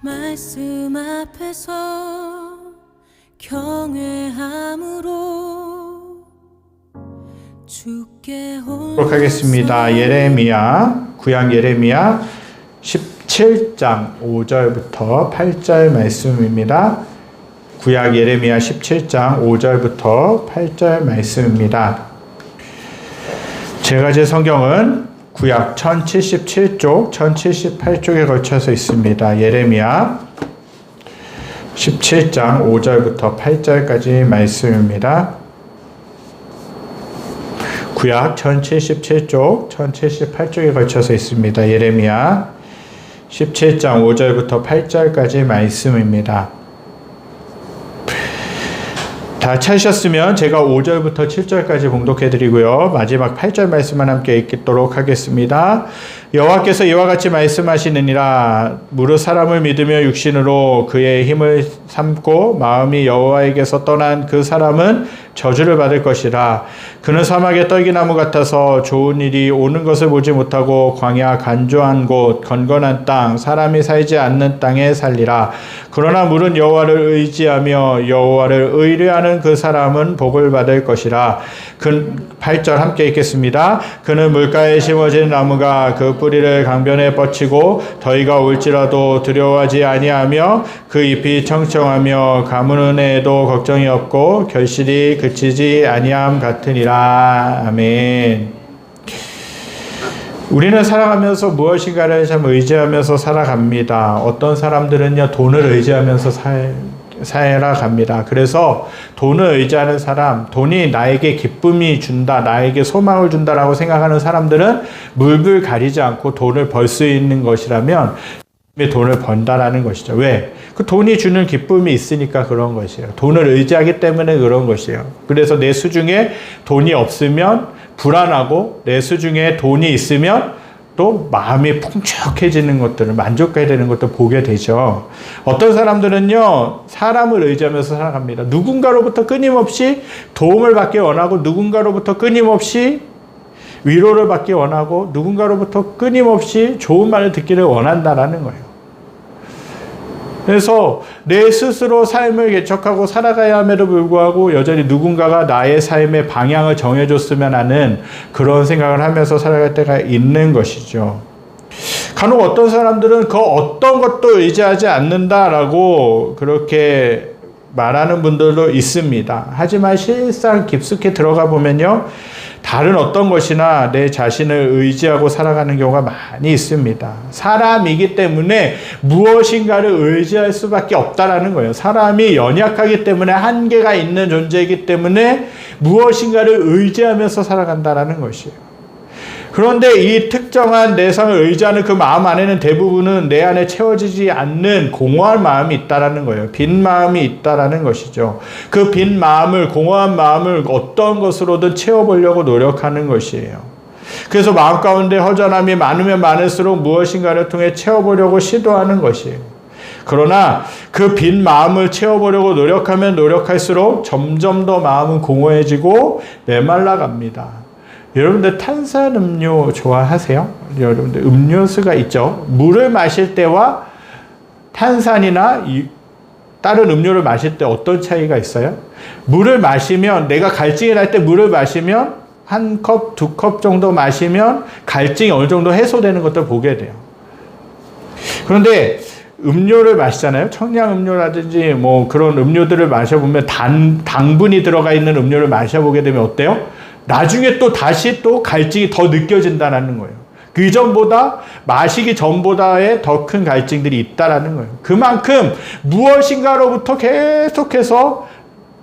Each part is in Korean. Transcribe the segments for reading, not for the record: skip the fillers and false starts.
말씀 앞에서 경외함으로 주께 하겠습니다. 예레미야, 구약 예레미야 17장 5절부터 8절 말씀입니다. 구약 예레미야 17장 5절부터 8절 말씀입니다. 제가 제 성경은 구약 1077쪽, 1078쪽에 걸쳐서 있습니다. 예레미야 17장 5절부터 8절까지 말씀입니다. 구약 1077쪽, 1078쪽에 걸쳐서 있습니다. 예레미야 17장 5절부터 8절까지 말씀입니다. 다 찾으셨으면 제가 5절부터 7절까지 봉독해 드리고요. 마지막 8절 말씀만 함께 읽도록 하겠습니다. 여호와께서 이와 같이 말씀하시느니라. 무릇 사람을 믿으며 육신으로 그의 힘을 삼고 마음이 여호와에게서 떠난 그 사람은 저주를 받을 것이라. 그는 사막의 떨기나무 같아서 좋은 일이 오는 것을 보지 못하고 광야 간조한 곳 건건한 땅 사람이 살지 않는 땅에 살리라. 그러나 물은 여호와를 의지하며 여호와를 의뢰하는 그 사람은 복을 받을 것이라. 8절 함께 읽겠습니다. 그는 물가에 심어진 나무가 그 뿌리를 강변에 뻗치고 더위가 올지라도 두려워하지 아니하며 그 잎이 청청하며 가무는 해에도 걱정이 없고 결실이 그치지 아니함 같으니라. 아멘. 우리는 살아가면서 무엇인가를 참 의지하면서 살아갑니다. 어떤 사람들은요 돈을 의지하면서 살아갑니다. 그래서 돈을 의지하는 사람, 돈이 나에게 기쁨이 준다, 나에게 소망을 준다라고 생각하는 사람들은 물불 가리지 않고 돈을 벌 수 있는 것이라면 돈을 번다라는 것이죠. 왜? 그 돈이 주는 기쁨이 있으니까 그런 것이에요. 돈을 의지하기 때문에 그런 것이에요. 그래서 내 수중에 돈이 없으면 불안하고 내 수중에 돈이 있으면 또 마음이 풍족해지는 것들을 만족해야 되는 것도 보게 되죠. 어떤 사람들은요 사람을 의지하면서 살아갑니다. 누군가로부터 끊임없이 도움을 받기 원하고 누군가로부터 끊임없이 위로를 받기 원하고 누군가로부터 끊임없이 좋은 말을 듣기를 원한다라는 거예요. 그래서 내 스스로 삶을 개척하고 살아가야 함에도 불구하고 여전히 누군가가 나의 삶의 방향을 정해줬으면 하는 그런 생각을 하면서 살아갈 때가 있는 것이죠. 간혹 어떤 사람들은 그 어떤 것도 의지하지 않는다라고 그렇게 말하는 분들도 있습니다. 하지만 실상 깊숙이 들어가 보면요. 다른 어떤 것이나 내 자신을 의지하고 살아가는 경우가 많이 있습니다. 사람이기 때문에 무엇인가를 의지할 수밖에 없다라는 거예요. 사람이 연약하기 때문에 한계가 있는 존재이기 때문에 무엇인가를 의지하면서 살아간다라는 것이에요. 그런데 이 특정한 내상을 의지하는 그 마음 안에는 대부분은 내 안에 채워지지 않는 공허한 마음이 있다라는 거예요. 빈 마음이 있다라는 것이죠. 그 빈 마음을, 공허한 마음을 어떤 것으로든 채워보려고 노력하는 것이에요. 그래서 마음 가운데 허전함이 많으면 많을수록 무엇인가를 통해 채워보려고 시도하는 것이에요. 그러나 그 빈 마음을 채워보려고 노력하면 노력할수록 점점 더 마음은 공허해지고 메말라갑니다. 여러분들 탄산음료 좋아하세요? 여러분들 음료수가 있죠. 물을 마실 때와 탄산이나 다른 음료를 마실 때 어떤 차이가 있어요? 물을 마시면 내가 갈증이 날 때 물을 마시면 한 컵, 두 컵 정도 마시면 갈증이 어느 정도 해소되는 것들 보게 돼요. 그런데 음료를 마시잖아요. 청량음료라든지 뭐 그런 음료들을 마셔보면 당분이 들어가 있는 음료를 마셔보게 되면 어때요? 나중에 또 다시 또 갈증이 더 느껴진다는 거예요. 그 이전보다 마시기 전보다의 더 큰 갈증들이 있다라는 거예요. 그만큼 무엇인가로부터 계속해서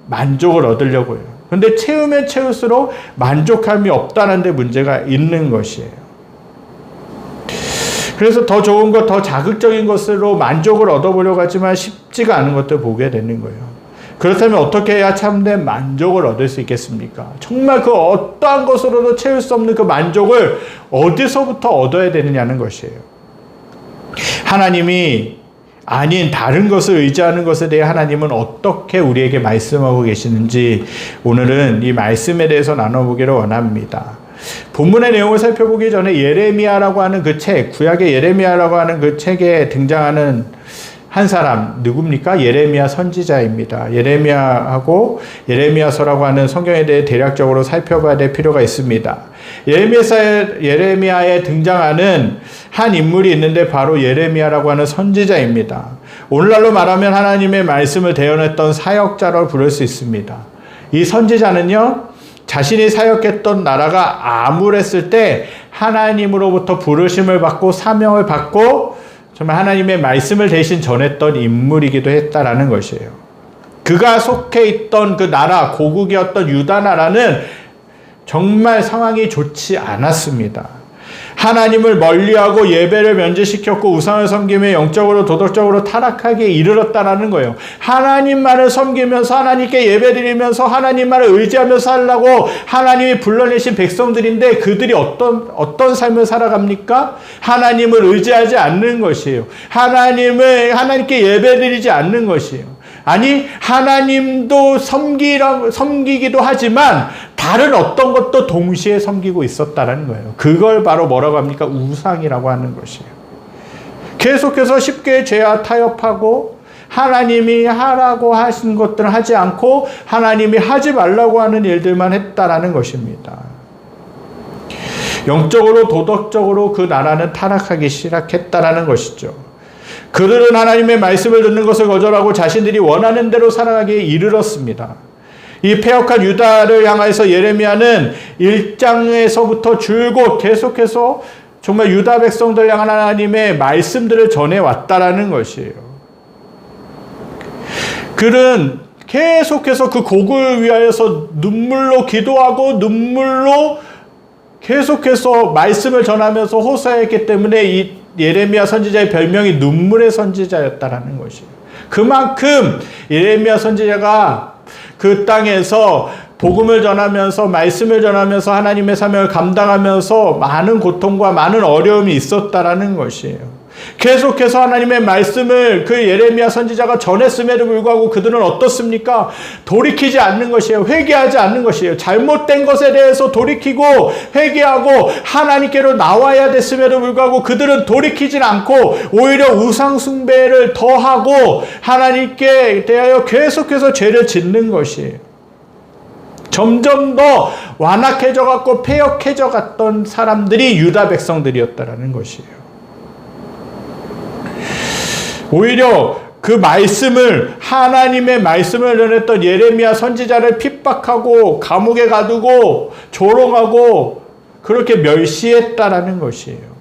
만족을 얻으려고 해요. 그런데 채우면 채울수록 만족함이 없다는 데 문제가 있는 것이에요. 그래서 더 좋은 것, 더 자극적인 것으로 만족을 얻어보려고 하지만 쉽지가 않은 것들 보게 되는 거예요. 그렇다면 어떻게 해야 참된 만족을 얻을 수 있겠습니까? 정말 그 어떠한 것으로도 채울 수 없는 그 만족을 어디서부터 얻어야 되느냐는 것이에요. 하나님이 아닌 다른 것을 의지하는 것에 대해 하나님은 어떻게 우리에게 말씀하고 계시는지 오늘은 이 말씀에 대해서 나눠보기를 원합니다. 본문의 내용을 살펴보기 전에 예레미야라고 하는 그 책, 구약의 예레미야라고 하는 그 책에 등장하는 한 사람 누굽니까? 예레미야 선지자입니다. 예레미야서라고 하는 성경에 대해 대략적으로 살펴봐야 될 필요가 있습니다. 예레미야에 등장하는 한 인물이 있는데 바로 예레미야라고 하는 선지자입니다. 오늘날로 말하면 하나님의 말씀을 대언했던 사역자로 부를 수 있습니다. 이 선지자는요, 자신이 사역했던 나라가 암울했을 때 하나님으로부터 부르심을 받고 사명을 받고 정말 하나님의 말씀을 대신 전했던 인물이기도 했다라는 것이에요. 그가 속해 있던 그 나라, 고국이었던 유다 나라는 정말 상황이 좋지 않았습니다. 하나님을 멀리하고 예배를 면제시켰고 우상을 섬기며 영적으로 도덕적으로 타락하게 이르렀다라는 거예요. 하나님만을 섬기면서 하나님께 예배드리면서 하나님만을 의지하며 살라고 하나님이 불러내신 백성들인데 그들이 어떤 삶을 살아갑니까? 하나님을 의지하지 않는 것이에요. 하나님께 예배드리지 않는 것이에요. 아니, 하나님도 섬기기도 하지만 다른 어떤 것도 동시에 섬기고 있었다라는 거예요. 그걸 바로 뭐라고 합니까? 우상이라고 하는 것이에요. 계속해서 쉽게 죄와 타협하고 하나님이 하라고 하신 것들을 하지 않고 하나님이 하지 말라고 하는 일들만 했다라는 것입니다. 영적으로 도덕적으로 그 나라는 타락하기 시작했다라는 것이죠. 그들은 하나님의 말씀을 듣는 것을 거절하고 자신들이 원하는 대로 살아가기에 이르렀습니다. 이 패역한 유다를 향해서 예레미야는 1장에서부터 줄곧 계속해서 정말 유다 백성들 향한 하나님의 말씀들을 전해왔다라는 것이에요. 그는 계속해서 그 곡을 위하여서 눈물로 기도하고 눈물로 계속해서 말씀을 전하면서 호소했기 때문에 이 예레미야 선지자의 별명이 눈물의 선지자였다라는 것이에요. 그만큼 예레미야 선지자가 그 땅에서 복음을 전하면서 말씀을 전하면서 하나님의 사명을 감당하면서 많은 고통과 많은 어려움이 있었다라는 것이에요. 계속해서 하나님의 말씀을 그 예레미야 선지자가 전했음에도 불구하고 그들은 어떻습니까? 돌이키지 않는 것이에요. 회개하지 않는 것이에요. 잘못된 것에 대해서 돌이키고 회개하고 하나님께로 나와야 됐음에도 불구하고 그들은 돌이키질 않고 오히려 우상 숭배를 더하고 하나님께 대하여 계속해서 죄를 짓는 것이에요. 점점 더 완악해져 갔고 패역해져 갔던 사람들이 유다 백성들이었다라는 것이에요. 오히려 그 말씀을 하나님의 말씀을 전했던 예레미야 선지자를 핍박하고 감옥에 가두고 조롱하고 그렇게 멸시했다라는 것이에요.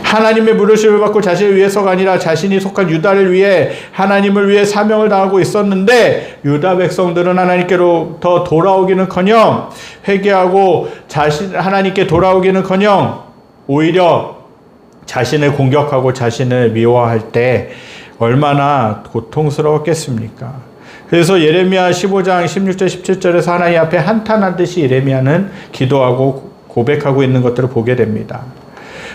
하나님의 부르심을 받고 자신을 위해서가 아니라 자신이 속한 유다를 위해 하나님을 위해 사명을 다하고 있었는데 유다 백성들은 하나님께로부터 돌아오기는커녕 회개하고 하나님께 돌아오기는커녕 오히려 자신을 공격하고 자신을 미워할 때 얼마나 고통스러웠겠습니까? 그래서 예레미야 15장 16절 17절에서 하나님 앞에 한탄하듯이 예레미야는 기도하고 고백하고 있는 것들을 보게 됩니다.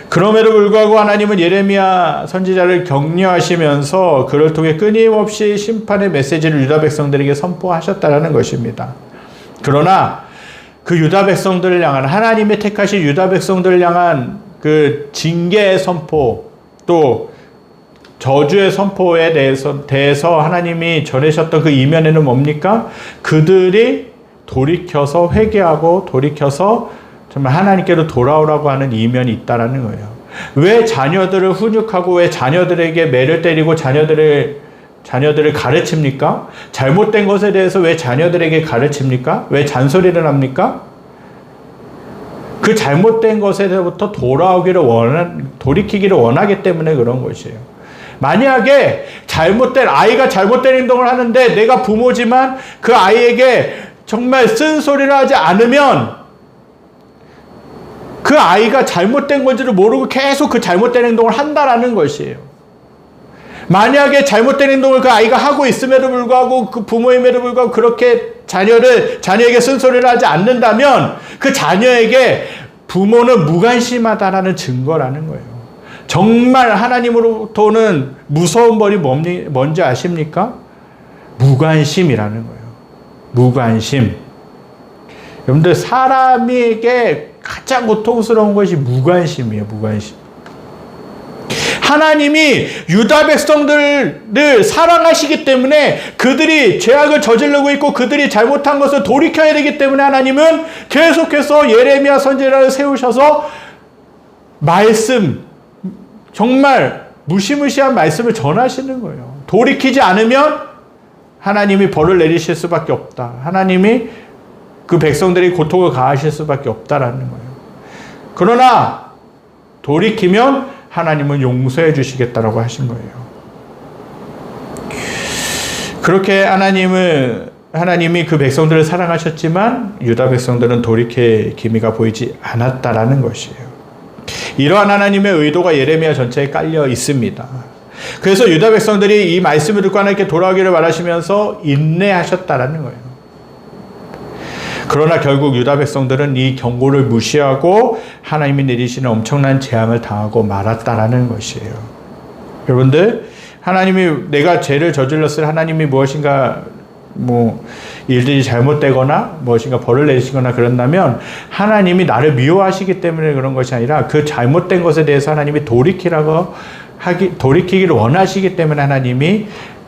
그럼에도 불구하고 하나님은 예레미야 선지자를 격려하시면서 그를 통해 끊임없이 심판의 메시지를 유다 백성들에게 선포하셨다는 것입니다. 그러나 그 유다 백성들을 향한 하나님의 택하신 유다 백성들을 향한 그 징계의 선포 또 저주의 선포에 대해서 하나님이 전하셨던 그 이면에는 뭡니까? 그들이 돌이켜서 회개하고 돌이켜서 정말 하나님께로 돌아오라고 하는 이면이 있다라는 거예요. 왜 자녀들을 훈육하고 왜 자녀들에게 매를 때리고 자녀들을 가르칩니까? 잘못된 것에 대해서 왜 자녀들에게 가르칩니까? 왜 잔소리를 합니까? 그 잘못된 것에서부터 돌이키기를 원하기 때문에 그런 것이에요. 만약에 아이가 잘못된 행동을 하는데 내가 부모지만 그 아이에게 정말 쓴소리를 하지 않으면 그 아이가 잘못된 건지를 모르고 계속 그 잘못된 행동을 한다라는 것이에요. 만약에 잘못된 행동을 그 아이가 하고 있음에도 불구하고 그 부모임에도 불구하고 그렇게 자녀에게 쓴소리를 하지 않는다면 그 자녀에게 부모는 무관심하다라는 증거라는 거예요. 정말 하나님으로부터는 무서운 벌이 뭔지 아십니까? 무관심이라는 거예요. 무관심. 여러분들 사람에게 가장 고통스러운 것이 무관심이에요. 무관심. 하나님이 유다 백성들을 사랑하시기 때문에 그들이 죄악을 저지르고 있고 그들이 잘못한 것을 돌이켜야 되기 때문에 하나님은 계속해서 예레미야 선지자를 세우셔서 말씀, 정말 무시무시한 말씀을 전하시는 거예요. 돌이키지 않으면 하나님이 벌을 내리실 수밖에 없다. 하나님이 그 백성들이 고통을 가하실 수밖에 없다라는 거예요. 그러나 돌이키면 하나님은 용서해 주시겠다라고 하신 거예요. 그렇게 하나님이 그 백성들을 사랑하셨지만 유다 백성들은 돌이킬 기미가 보이지 않았다라는 것이에요. 이러한 하나님의 의도가 예레미야 전체에 깔려 있습니다. 그래서 유다 백성들이 이 말씀을 듣고 하나님께 돌아오기를 바라시면서 인내하셨다라는 거예요. 그러나 결국 유다 백성들은 이 경고를 무시하고 하나님이 내리시는 엄청난 재앙을 당하고 말았다라는 것이에요. 여러분들, 하나님이 내가 죄를 저질렀을 하나님이 무엇인가 일들이 잘못되거나 무엇인가 벌을 내리시거나 그런다면 하나님이 나를 미워하시기 때문에 그런 것이 아니라 그 잘못된 것에 대해서 하나님이 돌이키기를 원하시기 때문에 하나님이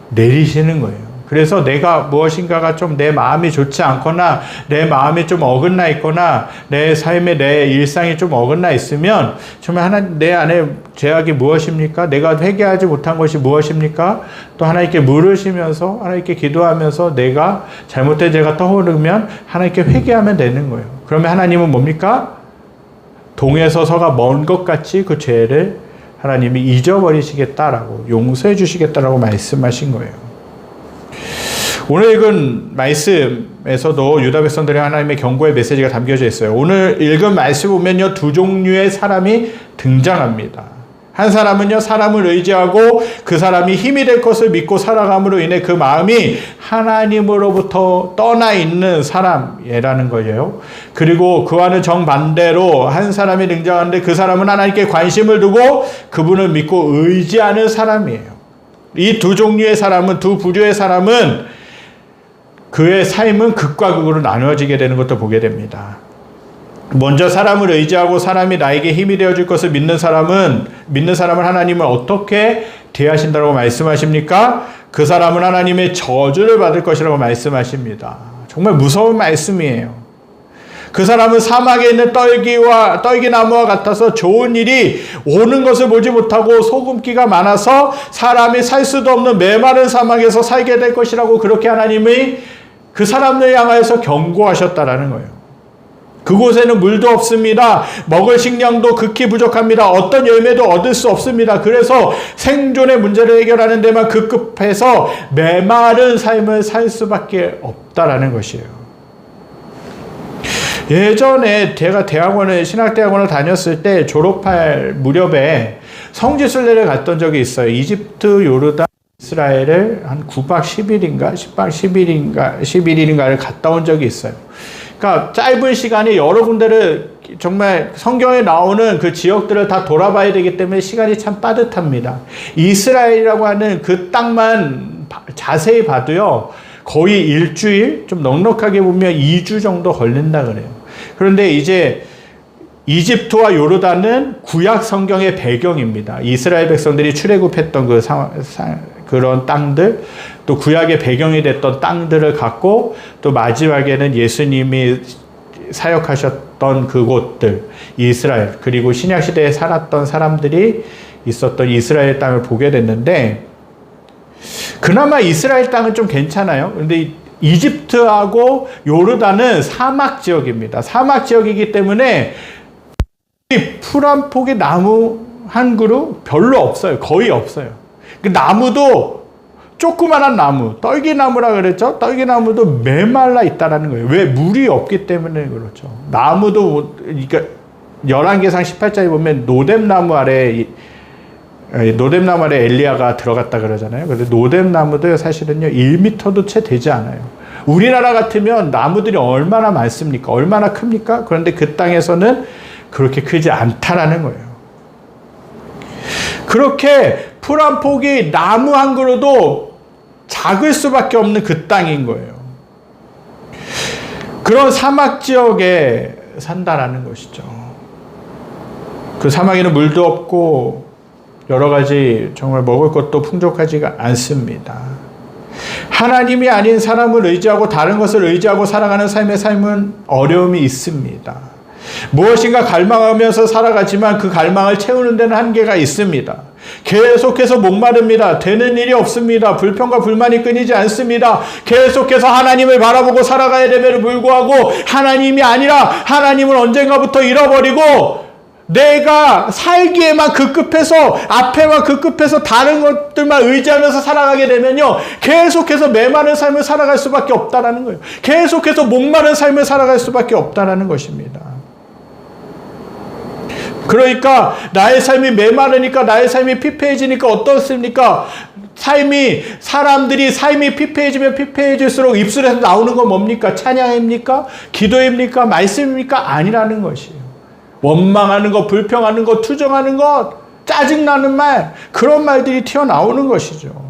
내리시는 거예요. 그래서 내가 무엇인가가 좀 내 마음이 좋지 않거나 내 마음이 좀 어긋나 있거나 내 삶에 내 일상이 좀 어긋나 있으면 정말 내 안에 죄악이 무엇입니까? 내가 회개하지 못한 것이 무엇입니까? 또 하나님께 물으시면서 하나님께 기도하면서 내가 잘못된 죄가 떠오르면 하나님께 회개하면 되는 거예요. 그러면 하나님은 뭡니까? 동에서 서가 먼 것 같이 그 죄를 하나님이 잊어버리시겠다라고 용서해 주시겠다라고 말씀하신 거예요. 오늘 읽은 말씀에서도 유다 백성들의 하나님의 경고의 메시지가 담겨져 있어요. 오늘 읽은 말씀 보면요, 두 종류의 사람이 등장합니다. 한 사람은요, 사람을 의지하고 그 사람이 힘이 될 것을 믿고 살아감으로 인해 그 마음이 하나님으로부터 떠나 있는 사람이라는 거예요. 그리고 그와는 정반대로 한 사람이 등장하는데 그 사람은 하나님께 관심을 두고 그분을 믿고 의지하는 사람이에요. 이 두 종류의 사람은, 두 부류의 사람은 그의 삶은 극과 극으로 나누어지게 되는 것도 보게 됩니다. 먼저 사람을 의지하고 사람이 나에게 힘이 되어줄 것을 믿는 사람은 하나님을 어떻게 대하신다고 말씀하십니까? 그 사람은 하나님의 저주를 받을 것이라고 말씀하십니다. 정말 무서운 말씀이에요. 그 사람은 사막에 있는 떨기나무와 같아서 좋은 일이 오는 것을 보지 못하고 소금기가 많아서 사람이 살 수도 없는 메마른 사막에서 살게 될 것이라고 그렇게 하나님이 그 사람을 향하여서 경고하셨다라는 거예요. 그곳에는 물도 없습니다. 먹을 식량도 극히 부족합니다. 어떤 열매도 얻을 수 없습니다. 그래서 생존의 문제를 해결하는 데만 급급해서 메마른 삶을 살 수밖에 없다라는 것이에요. 예전에 제가 신학대학원을 다녔을 때 졸업할 무렵에 성지순례를 갔던 적이 있어요. 이집트, 요르단, 이스라엘을 한 9박 10일인가 10박 11일인가를 갔다 온 적이 있어요. 그러니까 짧은 시간에 여러 군데를 정말 성경에 나오는 그 지역들을 다 돌아봐야 되기 때문에 시간이 참 빠듯합니다. 이스라엘이라고 하는 그 땅만 자세히 봐도요, 거의 일주일, 좀 넉넉하게 보면 2주 정도 걸린다 그래요. 그런데 이제 이집트와 요르단은 구약 성경의 배경입니다. 이스라엘 백성들이 출애굽했던 그런 땅들, 또 구약의 배경이 됐던 땅들을 갖고 또 마지막에는 예수님이 사역하셨던 그곳들, 이스라엘, 그리고 신약시대에 살았던 사람들이 있었던 이스라엘 땅을 보게 됐는데, 그나마 이스라엘 땅은 좀 괜찮아요. 그런데 이집트하고 요르단은 사막 지역입니다. 사막 지역이기 때문에 풀 한 폭의 나무 한 그루 별로 없어요. 거의 없어요. 그 나무도 조그만한 나무, 떨기나무라 그랬죠? 떨기나무도 메말라 있다라는 거예요. 왜? 물이 없기 때문에 그렇죠. 나무도, 그러니까 열왕기상 18장에 보면 노뎀나무 아래 엘리야가 들어갔다 그러잖아요. 근데 노뎀나무도 사실은요, 1m도 채 되지 않아요. 우리나라 같으면 나무들이 얼마나 많습니까? 얼마나 큽니까? 그런데 그 땅에서는 그렇게 크지 않다라는 거예요. 그렇게 풀 한 폭이 나무 한 그루도 작을 수밖에 없는 그 땅인 거예요. 그런 사막 지역에 산다라는 것이죠. 그 사막에는 물도 없고 여러 가지 정말 먹을 것도 풍족하지가 않습니다. 하나님이 아닌 사람을 의지하고 다른 것을 의지하고 살아가는 삶은 어려움이 있습니다. 무엇인가 갈망하면서 살아가지만 그 갈망을 채우는 데는 한계가 있습니다. 계속해서 목마릅니다. 되는 일이 없습니다. 불평과 불만이 끊이지 않습니다. 계속해서 하나님을 바라보고 살아가야 됨에도 불구하고 하나님이 아니라 하나님을 언젠가부터 잃어버리고 내가 살기에만 급급해서 앞에만 급급해서 다른 것들만 의지하면서 살아가게 되면요, 계속해서 메마른 삶을 살아갈 수밖에 없다라는 거예요. 계속해서 목마른 삶을 살아갈 수밖에 없다라는 것입니다. 그러니까 나의 삶이 메마르니까, 나의 삶이 피폐해지니까 어떻습니까? 사람들이 삶이 피폐해지면 피폐해질수록 입술에서 나오는 건 뭡니까? 찬양입니까? 기도입니까? 말씀입니까? 아니라는 것이에요. 원망하는 것, 불평하는 것, 투정하는 것, 짜증나는 말, 그런 말들이 튀어나오는 것이죠.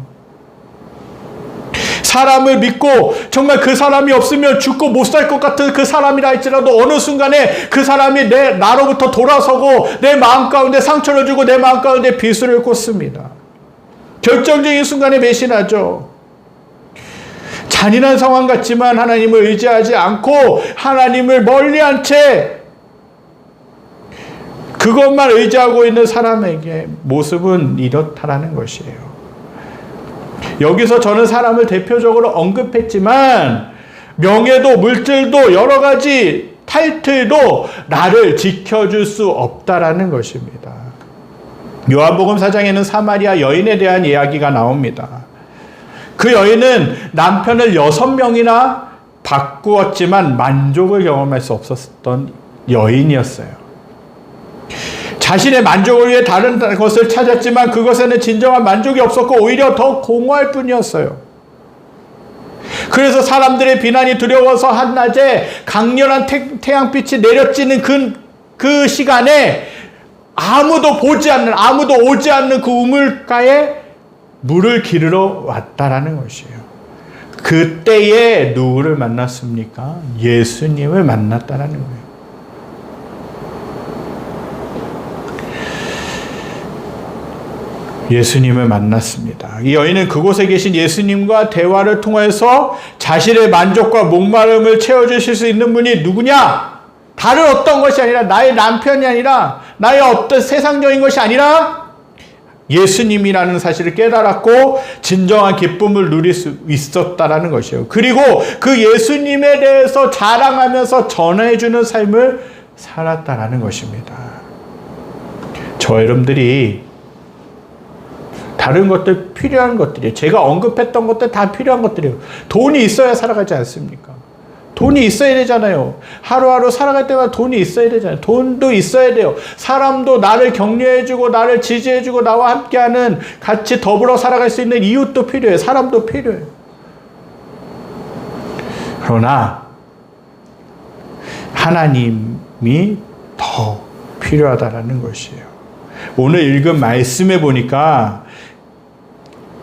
사람을 믿고 정말 그 사람이 없으면 죽고 못 살 것 같은 그 사람이라 할지라도 어느 순간에 그 사람이 나로부터 돌아서고 내 마음 가운데 상처를 주고 내 마음 가운데 비수를 꽂습니다. 결정적인 순간에 배신하죠. 잔인한 상황 같지만 하나님을 의지하지 않고 하나님을 멀리한 채 그것만 의지하고 있는 사람에게 모습은 이렇다라는 것이에요. 여기서 저는 사람을 대표적으로 언급했지만 명예도 물질도 여러 가지 타이틀도 나를 지켜줄 수 없다라는 것입니다. 요한복음 4장에는 사마리아 여인에 대한 이야기가 나옵니다. 그 여인은 남편을 6명이나 바꾸었지만 만족을 경험할 수 없었던 여인이었어요. 자신의 만족을 위해 다른 것을 찾았지만 그것에는 진정한 만족이 없었고 오히려 더 공허할 뿐이었어요. 그래서 사람들의 비난이 두려워서 한낮에 강렬한 태양빛이 내려지는 그 시간에 아무도 보지 않는, 아무도 오지 않는 그 우물가에 물을 기르러 왔다라는 것이에요. 그때에 누구를 만났습니까? 예수님을 만났다라는 거예요. 예수님을 만났습니다. 이 여인은 그곳에 계신 예수님과 대화를 통해서 자신의 만족과 목마름을 채워주실 수 있는 분이 누구냐? 다른 어떤 것이 아니라 나의 남편이 아니라 나의 어떤 세상적인 것이 아니라 예수님이라는 사실을 깨달았고 진정한 기쁨을 누릴 수 있었다라는 것이에요. 그리고 그 예수님에 대해서 자랑하면서 전해주는 삶을 살았다라는 것입니다. 저 여러분들이 다른 것들 필요한 것들이에요. 제가 언급했던 것들 다 필요한 것들이에요. 돈이 있어야 살아가지 않습니까? 돈이 있어야 되잖아요. 하루하루 살아갈 때마다 돈이 있어야 되잖아요. 돈도 있어야 돼요. 사람도 나를 격려해주고 나를 지지해주고 나와 함께하는 같이 더불어 살아갈 수 있는 이웃도 필요해요. 사람도 필요해요. 그러나 하나님이 더 필요하다라는 것이에요. 오늘 읽은 말씀에 보니까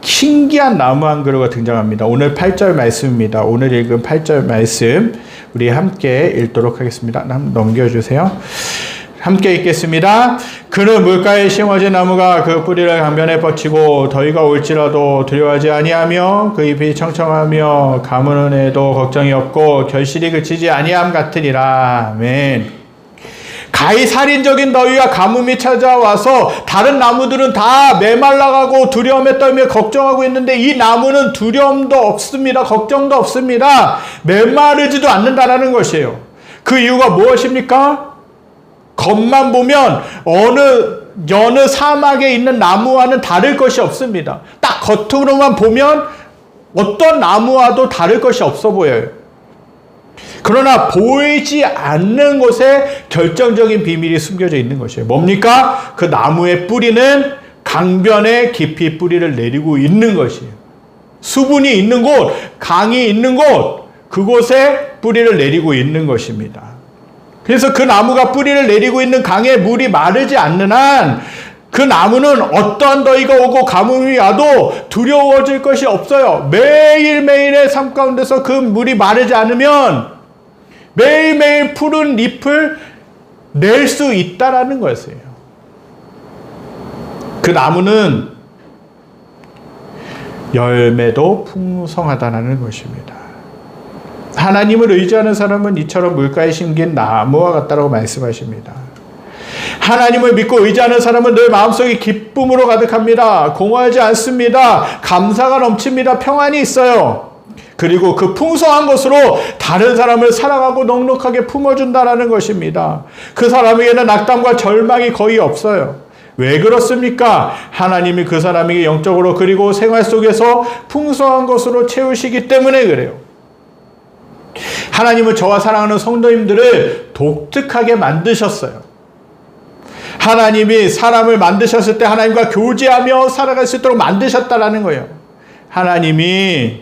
신기한 나무 한 그루가 등장합니다. 오늘 8절 말씀입니다. 오늘 읽은 8절 말씀 우리 함께 읽도록 하겠습니다. 한번 넘겨주세요. 함께 읽겠습니다. 그는 물가에 심어진 나무가 그 뿌리를 강변에 뻗치고 더위가 올지라도 두려워하지 아니하며 그 잎이 청청하며 가무는 해도 걱정이 없고 결실이 그치지 아니함 같으니라. 아멘. 가히 살인적인 더위와 가뭄이 찾아와서 다른 나무들은 다 메말라가고 두려움에 떨며 걱정하고 있는데 이 나무는 두려움도 없습니다. 걱정도 없습니다. 메마르지도 않는다라는 것이에요. 그 이유가 무엇입니까? 겉만 보면 여느 사막에 있는 나무와는 다를 것이 없습니다. 딱 겉으로만 보면 어떤 나무와도 다를 것이 없어 보여요. 그러나 보이지 않는 곳에 결정적인 비밀이 숨겨져 있는 것이에요. 뭡니까? 그 나무의 뿌리는 강변에 깊이 뿌리를 내리고 있는 것이에요. 수분이 있는 곳, 강이 있는 곳, 그곳에 뿌리를 내리고 있는 것입니다. 그래서 그 나무가 뿌리를 내리고 있는 강에 물이 마르지 않는 한 그 나무는 어떠한 더위가 오고 가뭄이 와도 두려워질 것이 없어요. 매일매일의 삶 가운데서 그 물이 마르지 않으면 매일매일 푸른 잎을 낼 수 있다라는 것이에요. 그 나무는 열매도 풍성하다는 것입니다. 하나님을 의지하는 사람은 이처럼 물가에 심긴 나무와 같다라고 말씀하십니다. 하나님을 믿고 의지하는 사람은 늘 마음속에 기쁨으로 가득합니다. 공허하지 않습니다. 감사가 넘칩니다. 평안이 있어요. 그리고 그 풍성한 것으로 다른 사람을 사랑하고 넉넉하게 품어준다는 것입니다. 그 사람에게는 낙담과 절망이 거의 없어요. 왜 그렇습니까? 하나님이 그 사람에게 영적으로 그리고 생활 속에서 풍성한 것으로 채우시기 때문에 그래요. 하나님은 저와 사랑하는 성도님들을 독특하게 만드셨어요. 하나님이 사람을 만드셨을 때 하나님과 교제하며 살아갈 수 있도록 만드셨다라는 거예요. 하나님이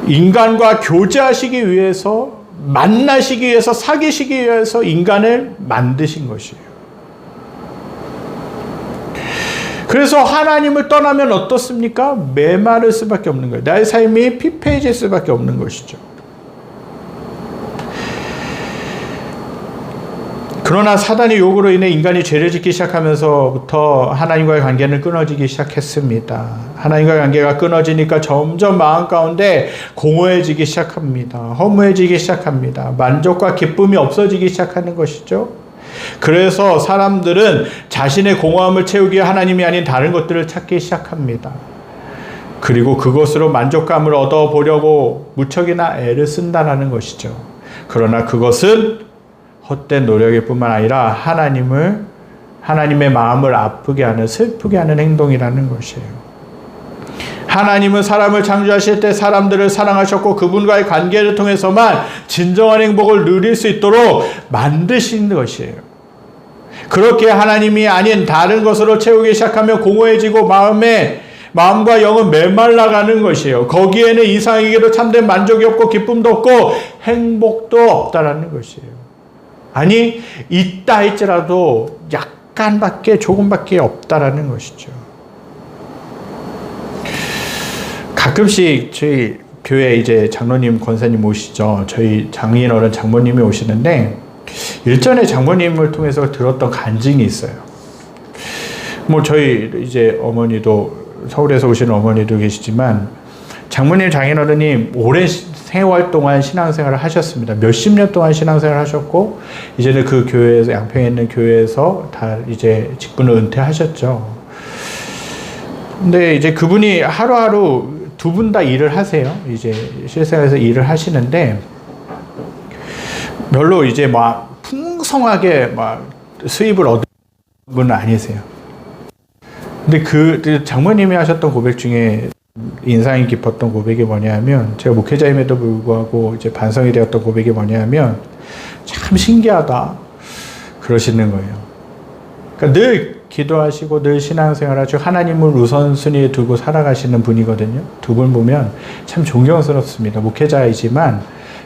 인간과 교제하시기 위해서, 만나시기 위해서, 사귀시기 위해서 인간을 만드신 것이에요. 그래서 하나님을 떠나면 어떻습니까? 메마를 수밖에 없는 거예요. 나의 삶이 피폐해질 수밖에 없는 것이죠. 그러나 사단의 요구로 인해 인간이 죄를 짓기 시작하면서부터 하나님과의 관계는 끊어지기 시작했습니다. 하나님과의 관계가 끊어지니까 점점 마음 가운데 공허해지기 시작합니다. 허무해지기 시작합니다. 만족과 기쁨이 없어지기 시작하는 것이죠. 그래서 사람들은 자신의 공허함을 채우기 위해 하나님이 아닌 다른 것들을 찾기 시작합니다. 그리고 그것으로 만족감을 얻어보려고 무척이나 애를 쓴다는 것이죠. 그러나 그것은 헛된 노력일 뿐만 아니라 하나님의 마음을 아프게 하는, 슬프게 하는 행동이라는 것이에요. 하나님은 사람을 창조하실 때 사람들을 사랑하셨고 그분과의 관계를 통해서만 진정한 행복을 누릴 수 있도록 만드신 것이에요. 그렇게 하나님이 아닌 다른 것으로 채우기 시작하면 공허해지고 마음과 영은 메말라가는 것이에요. 거기에는 이상에게도 참된 만족이 없고 기쁨도 없고 행복도 없다라는 것이에요. 아니, 있다 할지라도 조금밖에 없다라는 것이죠. 가끔씩 저희 교회 이제 장로님, 권사님 오시죠. 저희 장인어른 장모님이 오시는데 일전에 장모님을 통해서 들었던 간증이 있어요. 저희 이제 어머니도 서울에서 오시는 어머니도 계시지만 장모님, 장인어른이 오랜 세월 동안 신앙생활을 하셨습니다. 몇십 년 동안 신앙생활을 하셨고 이제는 그 교회에서, 양평에 있는 교회에서 다 이제 직분을 은퇴하셨죠. 근데 이제 그분이 하루하루 두 분 다 일을 하세요. 이제 실생활에서 일을 하시는데 별로 이제 풍성하게 수입을 얻은 분은 아니세요. 근데 그 장모님이 하셨던 고백 중에 인상이 깊었던 고백이 뭐냐면, 제가 목회자임에도 불구하고 이제 반성이 되었던 고백이 뭐냐면, 참 신기하다 그러시는 거예요. 그러니까 늘 기도하시고 늘 신앙생활하시고 하나님을 우선순위에 두고 살아가시는 분이거든요. 두 분 보면 참 존경스럽습니다. 목회자이지만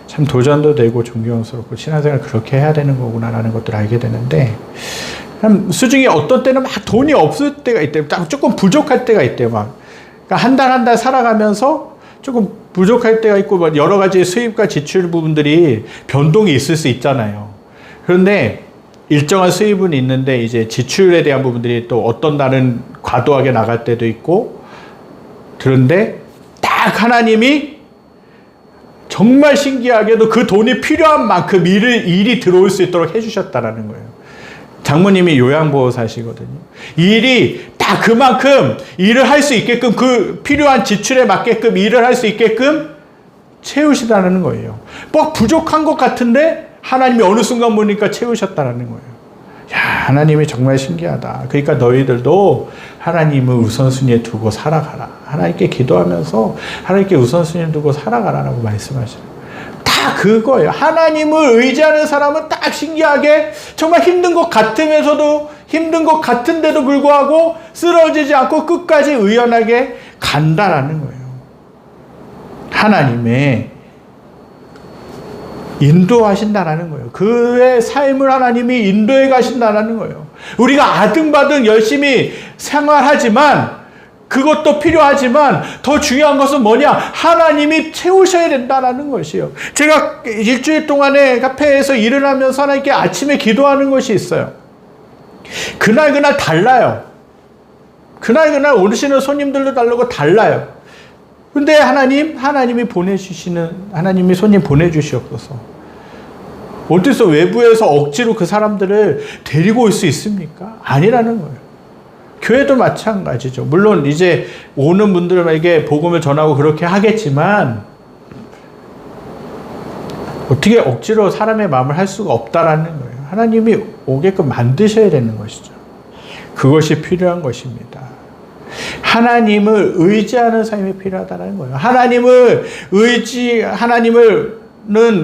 참 도전도 되고 존경스럽고 신앙생활을 그렇게 해야 되는 거구나라는 것들을 알게 되는데, 수중에 어떤 때는 돈이 없을 때가 있대요. 조금 부족할 때가 있대요. 그러니까 한 달 한 달 살아가면서 조금 부족할 때가 있고 여러 가지 수입과 지출 부분들이 변동이 있을 수 있잖아요. 그런데 일정한 수입은 있는데 이제 지출에 대한 부분들이 또 어떤 날은 과도하게 나갈 때도 있고, 그런데 딱 하나님이 정말 신기하게도 그 돈이 필요한 만큼 일이 들어올 수 있도록 해주셨다라는 거예요. 장모님이 요양보호사시거든요. 일이 딱 그만큼 일을 할 수 있게끔, 그 필요한 지출에 맞게끔 일을 할 수 있게끔 채우시다는 거예요. 부족한 것 같은데 하나님이 어느 순간 보니까 채우셨다는 거예요. 야, 하나님이 정말 신기하다. 그러니까 너희들도 하나님을 우선순위에 두고 살아가라. 하나님께 기도하면서 하나님께 우선순위에 두고 살아가라라고 말씀하시는 거예요. 다 그거예요. 하나님을 의지하는 사람은 딱 신기하게 정말 힘든 것 같으면서도, 힘든 것 같은데도 불구하고 쓰러지지 않고 끝까지 의연하게 간다라는 거예요. 하나님의 인도하신다라는 거예요. 그의 삶을 하나님이 인도해 가신다라는 거예요. 우리가 아등바등 열심히 생활하지만, 그것도 필요하지만 더 중요한 것은 뭐냐? 하나님이 채우셔야 된다는 것이에요. 제가 일주일 동안에 카페에서 일을 하면서 하나님께 아침에 기도하는 것이 있어요. 그날 달라요. 그날 오시는 손님들도 다르고 달라요. 근데 하나님이 하나님이 손님 보내주시옵소서. 어디서 외부에서 억지로 그 사람들을 데리고 올 수 있습니까? 아니라는 거예요. 교회도 마찬가지죠. 물론 이제 오는 분들에게 복음을 전하고 그렇게 하겠지만 어떻게 억지로 사람의 마음을 할 수가 없다라는 거예요. 하나님이 오게끔 만드셔야 되는 것이죠. 그것이 필요한 것입니다. 하나님을 의지하는 삶이 필요하다는 거예요. 하나님은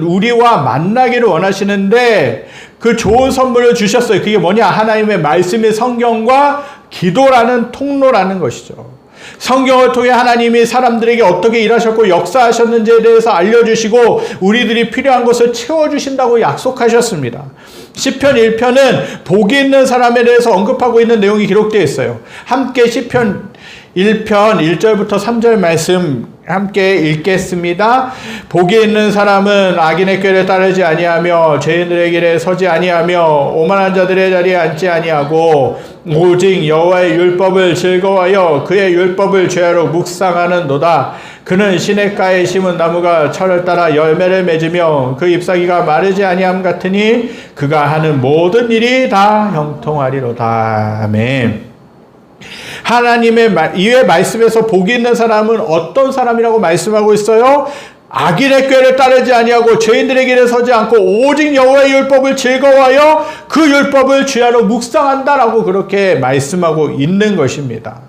우리와 만나기를 원하시는데 그 좋은 선물을 주셨어요. 그게 뭐냐? 하나님의 말씀이 성경과 기도라는 통로라는 것이죠. 성경을 통해 하나님이 사람들에게 어떻게 일하셨고 역사하셨는지에 대해서 알려주시고 우리들이 필요한 것을 채워주신다고 약속하셨습니다. 시편 1편은 복이 있는 사람에 대해서 언급하고 있는 내용이 기록되어 있어요. 함께 시편 1편 1절부터 3절 말씀 함께 읽겠습니다. 복이 있는 사람은 악인의 꾀를 따르지 아니하며 죄인들의 길에 서지 아니하며 오만한 자들의 자리에 앉지 아니하고 오직 여호와의 율법을 즐거워하여 그의 율법을 죄하러 묵상하는도다. 그는 시냇가에 심은 나무가 철을 따라 열매를 맺으며 그 잎사귀가 마르지 아니함 같으니 그가 하는 모든 일이 다 형통하리로다. 아멘. 하나님의 이외 말씀에서 복이 있는 사람은 어떤 사람이라고 말씀하고 있어요? 악인의 꾀를 따르지 아니하고 죄인들의 길에 서지 않고 오직 여호와의 율법을 즐거워하여 그 율법을 주야로 묵상한다라고 그렇게 말씀하고 있는 것입니다.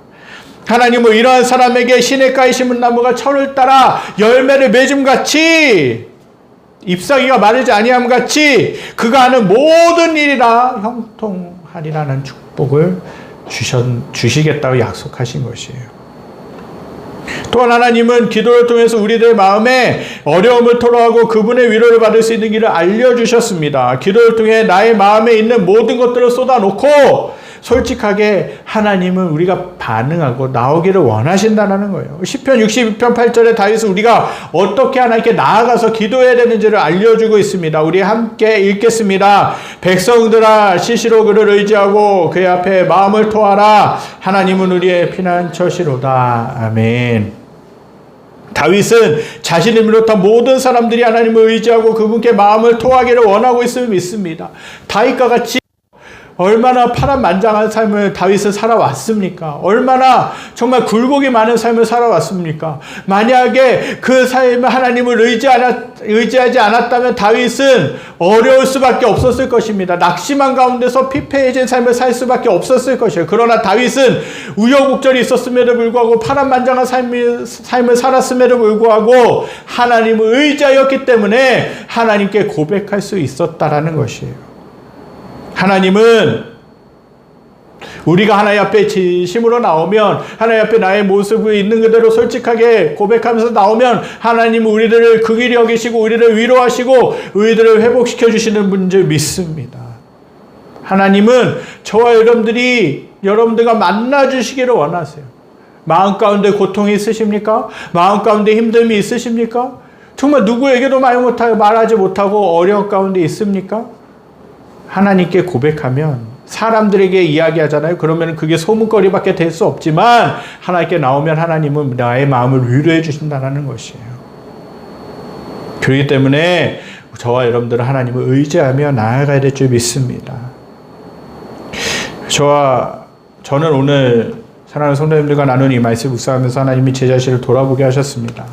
하나님은 이러한 사람에게 시냇가에 심은 나무가 철을 따라 열매를 맺음같이 잎사귀가 마르지 아니함 같이 그가 하는 모든 일이라 형통하리라는 축복을 주시겠다고 약속하신 것이에요. 또한 하나님은 기도를 통해서 우리들의 마음에 어려움을 토로하고 그분의 위로를 받을 수 있는 길을 알려주셨습니다. 기도를 통해 나의 마음에 있는 모든 것들을 쏟아놓고 솔직하게 하나님은 우리가 반응하고 나오기를 원하신다는 거예요. 시편 62편 8절에 다윗은 우리가 어떻게 하나님께 나아가서 기도해야 되는지를 알려주고 있습니다. 우리 함께 읽겠습니다. 백성들아 시시로 그를 의지하고 그의 앞에 마음을 토하라. 하나님은 우리의 피난처시로다. 아멘. 다윗은 자신을 비롯한 모든 사람들이 하나님을 의지하고 그분께 마음을 토하기를 원하고 있음을 믿습니다. 다윗과 같이 얼마나 파란만장한 삶을 다윗은 살아왔습니까? 얼마나 정말 굴곡이 많은 삶을 살아왔습니까? 만약에 그 삶에 하나님을 의지하지 않았다면 다윗은 어려울 수밖에 없었을 것입니다. 낙심한 가운데서 피폐해진 삶을 살 수밖에 없었을 것이에요. 그러나 다윗은 우여곡절이 있었음에도 불구하고 파란만장한 삶을 살았음에도 불구하고 하나님을 의지하였기 때문에 하나님께 고백할 수 있었다라는 것이에요. 하나님은 우리가 하나님 앞에 진심으로 나오면 하나님 앞에 나의 모습이 있는 그대로 솔직하게 고백하면서 나오면 하나님은 우리들을 긍휼히 여기시고 우리를 위로하시고 우리들을 회복시켜 주시는 분인 줄 믿습니다. 하나님은 저와 여러분들과 만나 주시기를 원하세요. 마음 가운데 고통이 있으십니까? 마음 가운데 힘듦이 있으십니까? 정말 누구에게도 말하지 못하고 어려운 가운데 있습니까? 하나님께 고백하면 사람들에게 이야기하잖아요. 그러면 그게 소문거리밖에 될 수 없지만 하나님께 나오면 하나님은 나의 마음을 위로해 주신다는 것이에요. 그렇기 때문에 저와 여러분들은 하나님을 의지하며 나아가야 될 줄 믿습니다. 저는 오늘 사랑하는 성도님들과 나눈 이 말씀 묵상하면서 하나님이 제 자신을 돌아보게 하셨습니다.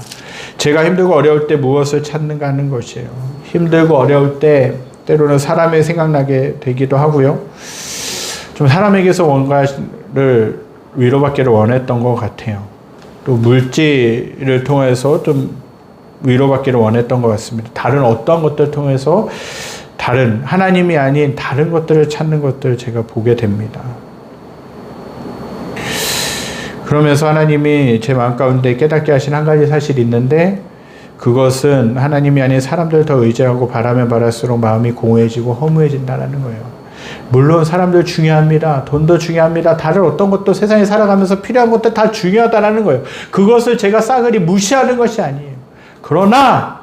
제가 힘들고 어려울 때 무엇을 찾는가 하는 것이에요. 힘들고 어려울 때 때로는 사람이 생각나게 되기도 하고요. 좀 사람에게서 뭔가를 위로받기를 원했던 것 같아요. 또 물질을 통해서 좀 위로받기를 원했던 것 같습니다. 다른 어떤 것들을 통해서 다른 하나님이 아닌 다른 것들을 찾는 것들을 제가 보게 됩니다. 그러면서 하나님이 제 마음 가운데 깨닫게 하신 한 가지 사실이 있는데 그것은 하나님이 아닌 사람들 더 의지하고 바라면 바랄수록 마음이 공허해지고 허무해진다는 거예요. 물론 사람들 중요합니다. 돈도 중요합니다. 다른 어떤 것도 세상에 살아가면서 필요한 것도 다 중요하다는 거예요. 그것을 제가 싸그리 무시하는 것이 아니에요. 그러나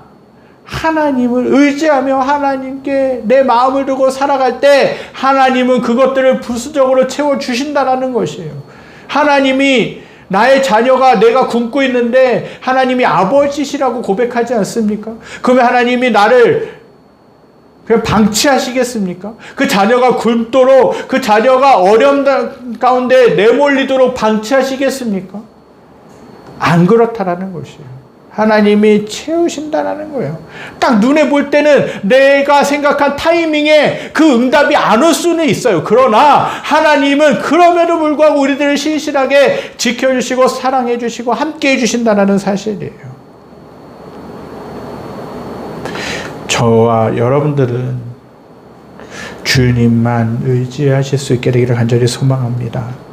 하나님을 의지하며 하나님께 내 마음을 두고 살아갈 때 하나님은 그것들을 부수적으로 채워주신다는 것이에요. 하나님이 나의 자녀가 내가 굶고 있는데 하나님이 아버지시라고 고백하지 않습니까? 그러면 하나님이 나를 그냥 방치하시겠습니까? 그 자녀가 굶도록 그 자녀가 어려움 가운데 내몰리도록 방치하시겠습니까? 안 그렇다라는 것이에요. 하나님이 채우신다라는 거예요. 딱 눈에 볼 때는 내가 생각한 타이밍에 그 응답이 안 올 수는 있어요. 그러나 하나님은 그럼에도 불구하고 우리들을 신실하게 지켜주시고 사랑해주시고 함께해 주신다는 사실이에요. 저와 여러분들은 주님만 의지하실 수 있게 되기를 간절히 소망합니다.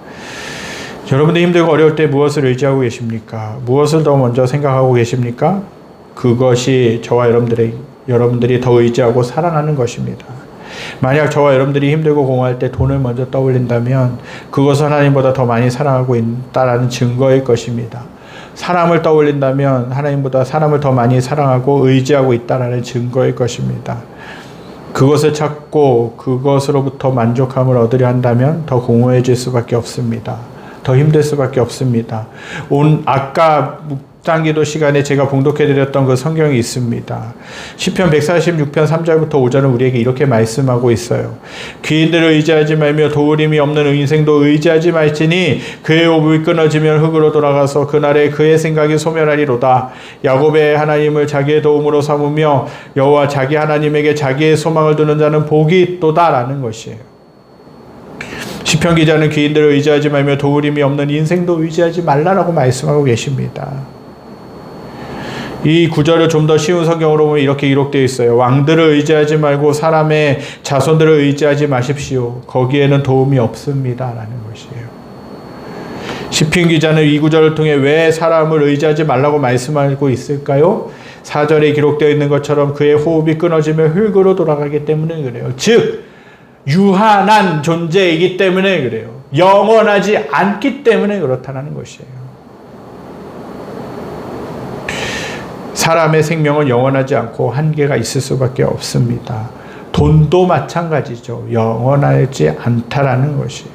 여러분들 힘들고 어려울 때 무엇을 의지하고 계십니까? 무엇을 더 먼저 생각하고 계십니까? 그것이 저와 여러분들이 더 의지하고 사랑하는 것입니다. 만약 저와 여러분들이 힘들고 공허할 때 돈을 먼저 떠올린다면 그것은 하나님보다 더 많이 사랑하고 있다는 증거일 것입니다. 사람을 떠올린다면 하나님보다 사람을 더 많이 사랑하고 의지하고 있다는 증거일 것입니다. 그것을 찾고 그것으로부터 만족함을 얻으려 한다면 더 공허해질 수밖에 없습니다. 더 힘들 수밖에 없습니다. 아까 묵상기도 시간에 제가 봉독해드렸던 그 성경이 있습니다. 시편 146편 3절부터 5절은 우리에게 이렇게 말씀하고 있어요. 귀인들을 의지하지 말며 도우림이 없는 인생도 의지하지 말지니 그의 호흡이 끊어지면 흙으로 돌아가서 그날에 그의 생각이 소멸하리로다. 야곱의 하나님을 자기의 도움으로 삼으며 여호와 자기 하나님에게 자기의 소망을 두는 자는 복이 있도다라는 것이에요. 시편 기자는 귀인들을 의지하지 말며 도우림이 없는 인생도 의지하지 말라라고 말씀하고 계십니다. 이 구절을 좀 더 쉬운 성경으로 보면 이렇게 기록되어 있어요. 왕들을 의지하지 말고 사람의 자손들을 의지하지 마십시오. 거기에는 도움이 없습니다. 라는 것이에요. 시편 기자는 이 구절을 통해 왜 사람을 의지하지 말라고 말씀하고 있을까요? 4절에 기록되어 있는 것처럼 그의 호흡이 끊어지면 흙으로 돌아가기 때문에 그래요. 즉 유한한 존재이기 때문에 그래요. 영원하지 않기 때문에 그렇다는 것이에요. 사람의 생명은 영원하지 않고 한계가 있을 수밖에 없습니다. 돈도 마찬가지죠. 영원하지 않다라는 것이에요.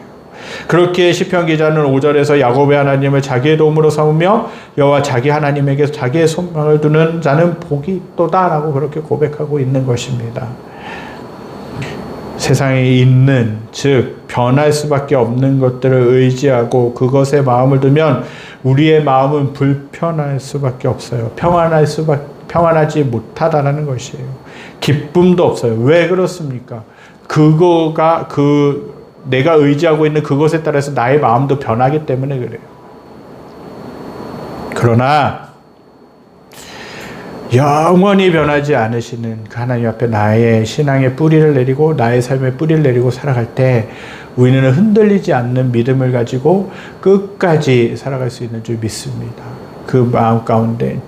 그렇게 시편 기자는 5절에서 야곱의 하나님을 자기의 도움으로 삼으며 여호와 자기 하나님에게 자기의 소망을 두는 자는 복이 있도다라고 그렇게 고백하고 있는 것입니다. 세상에 있는, 즉 변할 수밖에 없는 것들을 의지하고 그것에 마음을 두면 우리의 마음은 불편할 수밖에 없어요. 평안하지 못하다라는 것이에요. 기쁨도 없어요. 왜 그렇습니까? 내가 의지하고 있는 그것에 따라서 나의 마음도 변하기 때문에 그래요. 그러나 영원히 변하지 않으시는 그 하나님 앞에 나의 신앙의 뿌리를 내리고 나의 삶의 뿌리를 내리고 살아갈 때 우리는 흔들리지 않는 믿음을 가지고 끝까지 살아갈 수 있는 줄 믿습니다. 그 마음 가운데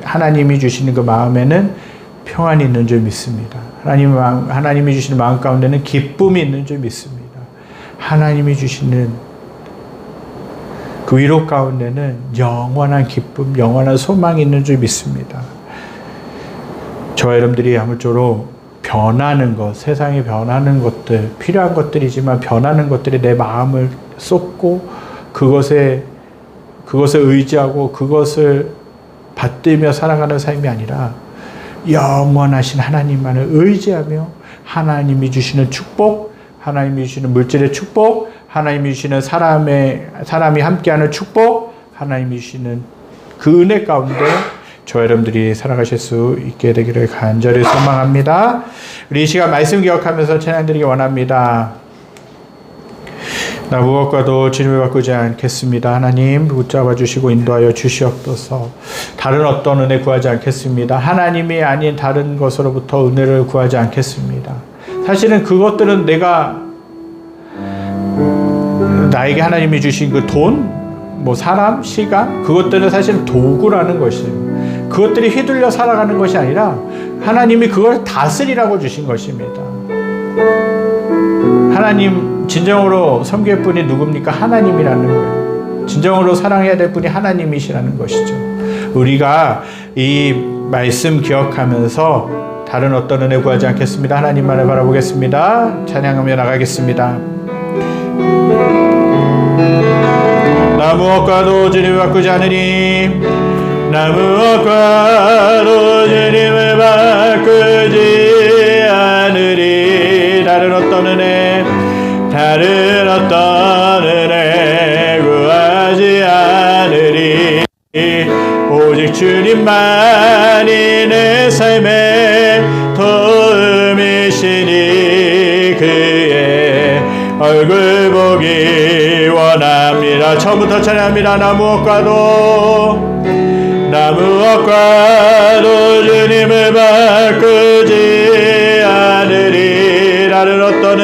하나님이 주시는 그 마음에는 평안이 있는 줄 믿습니다. 하나님이 주시는 마음 가운데는 기쁨이 있는 줄 믿습니다. 하나님이 주시는 그 위로 가운데는 영원한 기쁨, 영원한 소망이 있는 줄 믿습니다. 저와 여러분들이 아무쪼록 변하는 것, 세상이 변하는 것들, 필요한 것들이지만 변하는 것들이 내 마음을 쏟고 그것에 의지하고 그것을 받들며 살아가는 삶이 아니라 영원하신 하나님만을 의지하며 하나님이 주시는 축복, 하나님이 주시는 물질의 축복, 하나님이 주시는 사람이 함께하는 축복, 하나님이 주시는 그 은혜 가운데 저와 여러분들이 살아가실 수 있게 되기를 간절히 소망합니다. 우리 이 시간 말씀 기억하면서 찬양드리기 원합니다. 나 무엇과도 주님을 바꾸지 않겠습니다. 하나님 붙잡아 주시고 인도하여 주시옵소서. 다른 어떤 은혜 구하지 않겠습니다. 하나님이 아닌 다른 것으로부터 은혜를 구하지 않겠습니다. 사실은 그것들은 나에게 하나님이 주신 그 돈, 사람, 시간, 그것들은 사실 도구라는 것이에요. 그것들이 휘둘려 살아가는 것이 아니라 하나님이 그걸 다스리라고 주신 것입니다. 하나님 진정으로 섬길 분이 누굽니까? 하나님이라는 거예요. 진정으로 사랑해야 될 분이 하나님이시라는 것이죠. 우리가 이 말씀 기억하면서 다른 어떤 은혜 구하지 않겠습니다. 하나님만을 바라보겠습니다. 찬양하며 나가겠습니다. 나 무엇과도 주님을 바꾸지 않으니, 나 무엇과도 주님을 바꾸지 않으리. 다른 어떤 은혜 구하지 않으리. 오직 주님만이 내 삶의 도움이시니 그의 얼굴 보기 원합니다. 처음부터 찬양합니다. 나 무엇과도 주님을 바꾸지 않으리. 다른 어떤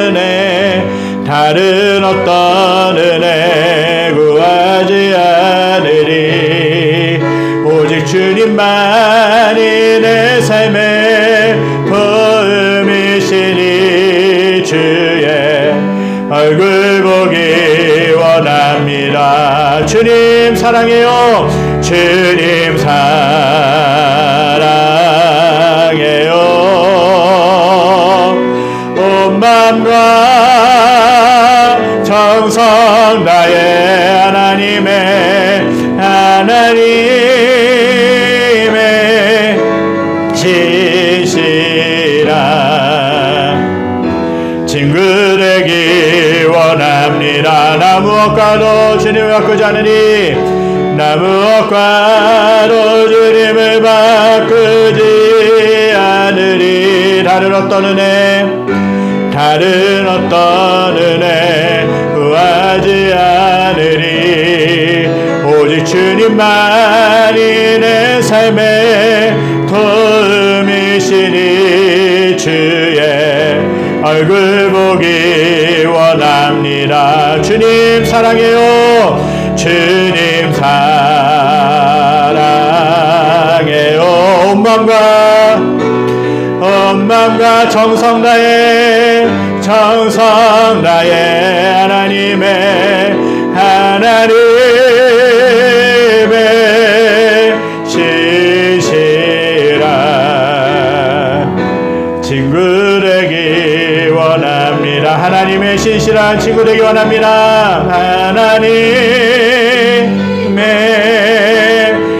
은혜 구하지 않으리. 오직 주님만이 내 삶의 도움이시니 주의 얼굴 보기 원합니다. 주님 사랑해요. 주님 사랑해요. 온 마음과 정성 다해 하나님의 진실한 친구 되기 원합니다. 나 무엇과도 주님을 바꾸지 않으니, 나 무엇과도 주님을 바꾸지 않으리. 다른 어떤 은혜 구하지 않으리. 오직 주님만이 내 삶의 도움이시니 주의 얼굴 보기 원합니다. 주님 사랑해요. 주님 사랑해요. 온 마음과 정성 다해 하나님의 신실한 친구 되기 원합니다. 하나님의 신실한 친구 되기 원합니다. 하나님의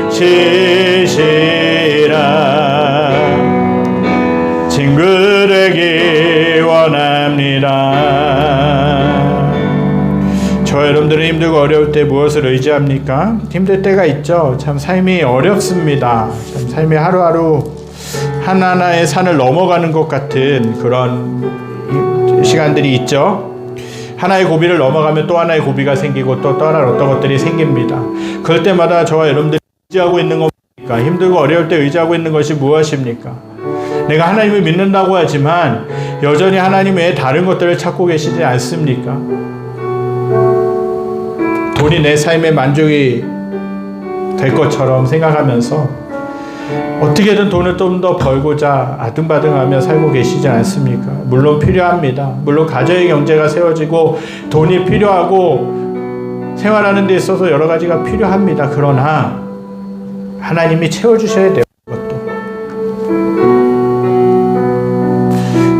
신실한 친구 되기 원합니다. 저 여러분들은 힘들고 어려울 때 무엇을 의지합니까? 힘들 때가 있죠. 참 삶이 어렵습니다. 참 삶이 하루하루 하나하나의 산을 넘어가는 것 같은 그런 시간들이 있죠. 하나의 고비를 넘어가면 또 하나의 고비가 생기고 또 다른 어떤 것들이 생깁니다. 그럴 때마다 저와 여러분들이 의지하고 있는 겁니까? 힘들고 어려울 때 의지하고 있는 것이 무엇입니까? 내가 하나님을 믿는다고 하지만 여전히 하나님 외에 다른 것들을 찾고 계시지 않습니까? 돈이 내 삶의 만족이 될 것처럼 생각하면서 어떻게든 돈을 좀 더 벌고자 아등바등하며 살고 계시지 않습니까? 물론 필요합니다. 물론 가정의 경제가 세워지고 돈이 필요하고 생활하는 데 있어서 여러 가지가 필요합니다. 그러나 하나님이 채워주셔야 돼요. 그것도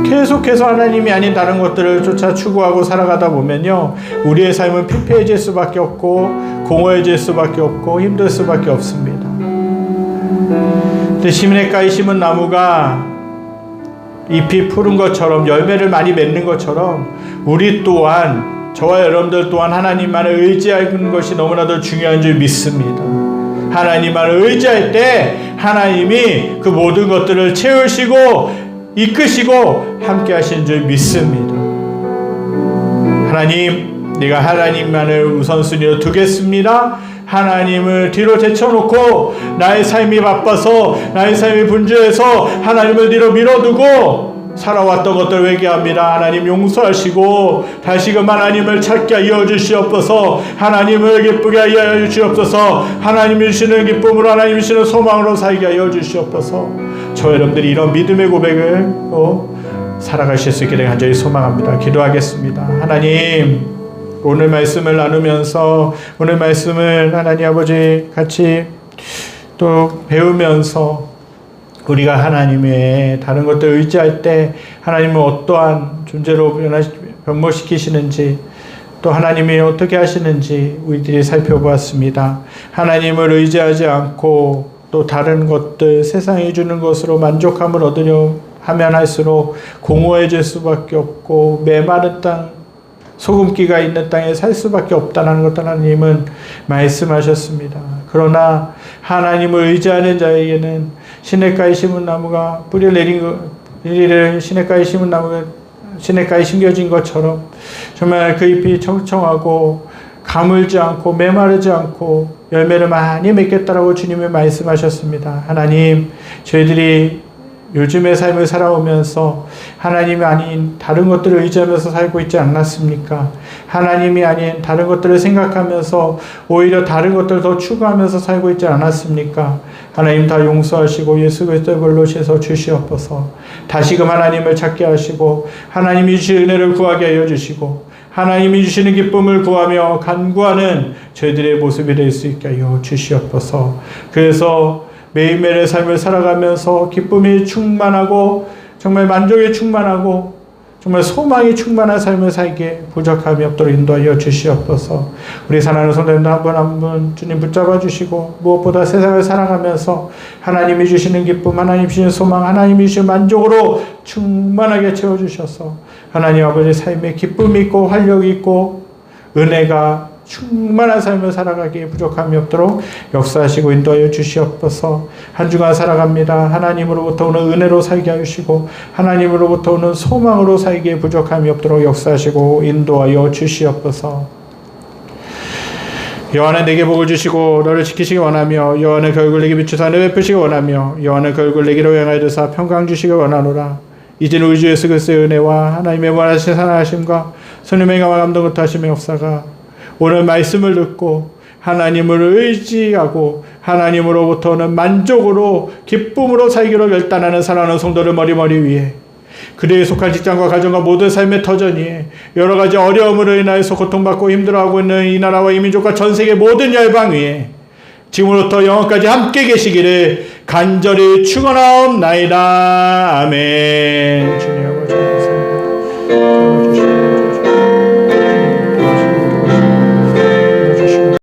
계속해서 하나님이 아닌 다른 것들을 쫓아 추구하고 살아가다 보면요, 우리의 삶은 피폐해질 수밖에 없고 공허해질 수밖에 없고 힘들 수밖에 없습니다. 시냇가에 심은 나무가 잎이 푸른 것처럼 열매를 많이 맺는 것처럼 우리 또한, 저와 여러분들 또한 하나님만을 의지하는 것이 너무나도 중요한 줄 믿습니다. 하나님만을 의지할 때 하나님이 그 모든 것들을 채우시고 이끄시고 함께 하신 줄 믿습니다. 하나님, 내가 하나님만을 우선순위로 두겠습니다. 하나님을 뒤로 제쳐놓고 나의 삶이 바빠서, 나의 삶이 분주해서 하나님을 뒤로 밀어두고 살아왔던 것들 회개합니다. 하나님 용서하시고 다시금 하나님을 찾게 하여 주시옵소서. 하나님을 기쁘게 하여 주시옵소서. 하나님 주시는 기쁨으로, 하나님 주시는 소망으로 살게 하여 주시옵소서. 저 여러분들이 이런 믿음의 고백을 살아가실 수 있게 되길 간절히 소망합니다. 기도하겠습니다. 하나님, 오늘 말씀을 나누면서 오늘 말씀을 하나님 아버지 같이 또 배우면서 우리가 하나님의 다른 것들 의지할 때 하나님은 어떠한 존재로 변모시키시는지 또 하나님이 어떻게 하시는지 우리들이 살펴보았습니다. 하나님을 의지하지 않고 또 다른 것들 세상이 주는 것으로 만족함을 얻으려 하면 할수록 공허해질 수밖에 없고 메마른 땅 소금기가 있는 땅에 살 수밖에 없다는 것을 하나님은 말씀하셨습니다. 그러나 하나님을 의지하는 자에게는 시냇가에 심은 나무가 뿌리를 시냇가에 심은 나무가 시냇가에 심겨진 것처럼 정말 그 잎이 청청하고 가물지 않고 메마르지 않고 열매를 많이 맺겠다라고 주님이 말씀하셨습니다. 하나님, 저희들이 요즘의 삶을 살아오면서 하나님이 아닌 다른 것들을 의지하면서 살고 있지 않았습니까? 하나님이 아닌 다른 것들을 생각하면서 오히려 다른 것들을 더 추구하면서 살고 있지 않았습니까? 하나님 다 용서하시고 예수 그리스도의 벌로 씻어 주시옵소서. 다시금 하나님을 찾게 하시고 하나님이 주신 은혜를 구하게 하여 주시고 하나님이 주시는 기쁨을 구하며 간구하는 저희들의 모습이 될 수 있게 하여 주시옵소서. 그래서 매일매일의 삶을 살아가면서 기쁨이 충만하고 정말 만족이 충만하고 정말 소망이 충만한 삶을 살기에 부족함이 없도록 인도하여 주시옵소서. 우리 사랑하는 성도님들 한 분 한 분 주님 붙잡아 주시고 무엇보다 세상을 살아가면서 하나님이 주시는 기쁨, 하나님이 주시는 소망, 하나님이 주시는 만족으로 충만하게 채워주셔서 하나님 아버지 삶에 기쁨이 있고 활력이 있고 은혜가 충만한 삶을 살아가기에 부족함이 없도록 역사하시고 인도하여 주시옵소서. 한 주간 살아갑니다. 하나님으로부터 오는 은혜로 살게 하시고 하나님으로부터 오는 소망으로 살기에 부족함이 없도록 역사하시고 인도하여 주시옵소서. 여호와는 내게 복을 주시고 너를 지키시기 원하며 여호와는 그 얼굴 내게 비추사 은혜 베푸시기 원하며 여호와는 그 얼굴 내게로 향하여 드사 평강 주시기 원하노라. 이제는 우리 주 예수 그리스도의 은혜와 하나님의 무한하신 사랑하심과 성령의 감화 감동 뜻하심의 역사가 오늘 말씀을 듣고 하나님을 의지하고 하나님으로부터는 만족으로 기쁨으로 살기로 결단하는 사랑하는 성도를 머리머리 위에 그들에 속한 직장과 가정과 모든 삶의 터전 위에 여러 가지 어려움으로 인하여서 고통받고 힘들어하고 있는 이 나라와 이 민족과 전 세계 모든 열방 위에 지금부터 영원까지 함께 계시기를 간절히 축원하옵나이다. 아멘.